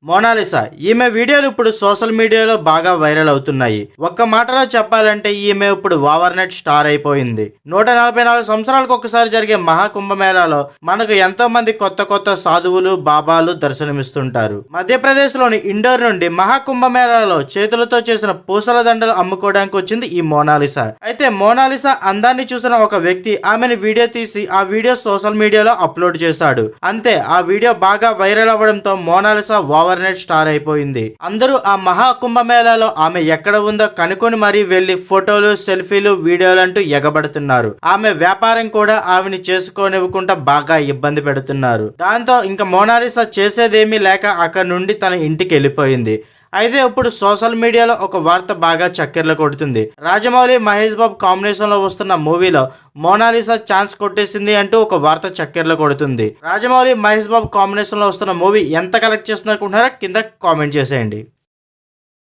Mona Lisa ఈమె వీడియోలు ఇప్పుడు సోషల్ మీడియాలో బాగా వైరల్ అవుతున్నాయి. ఒక్క మాటలో చెప్పాలంటే ఈమె ఇప్పుడు ఓవర్ నైట్ స్టార్ అయిపోయింది. 144 సంవత్సరాలకు ఒకసారి జరిగే మహాకుంభమేళాలో మనకు ఎంతో మంది కొత్త కొత్త సాధువులు బాబాలు దర్శనమిస్తుంటారు. మధ్యప్రదేశ్ లోని ఇండోర్ నుండి మహాకుంభమేళాలో చేతులతో చేసిన పూసల దండలు అమ్ముకోవడానికి వచ్చింది ఈ మోనాలిసా. అయితే మోనాలిసా అందాన్ని చూసిన ఒక వ్యక్తి ఆమెను వీడియో తీసి ఆ వీడియో సోషల్ మీడియాలో అప్లోడ్ చేశాడు. అంతే ఆ వీడియో బాగా వైరల్ అవ్వడంతో మోనాలిసా ఓవర్ నైట్ స్టార్ అయిపోయింది. అందరూ ఆ మహా కుంభమేళాలో ఆమె ఎక్కడ ఉందో కనుక్కొని మరీ వెళ్లి ఫోటోలు సెల్ఫీలు వీడియోలంటూ ఎగబడుతున్నారు. ఆమె వ్యాపారం కూడా ఆమెని చేసుకోనివ్వకుండా బాగా ఇబ్బంది పెడుతున్నారు. దాంతో ఇంకా మోనాలిసా చేసేదేమీ లేక అక్కడ నుండి తన ఇంటికి వెళ్ళిపోయింది. అయితే ఇప్పుడు సోషల్ మీడియాలో ఒక వార్త బాగా చక్కెర్లు కొడుతుంది. రాజమౌళి మహేష్ బాబు కాంబినేషన్ లో వస్తున్న మూవీలో మోనాలిసా ఛాన్స్ కొట్టేసింది అంటూ ఒక వార్త చక్కెర్లు కొడుతుంది. రాజమౌళి మహేష్ బాబు కాంబినేషన్ లో వస్తున్న మూవీ ఎంత కలెక్ట్ చేస్తున్నారు కింద కామెంట్ చేసేయండి.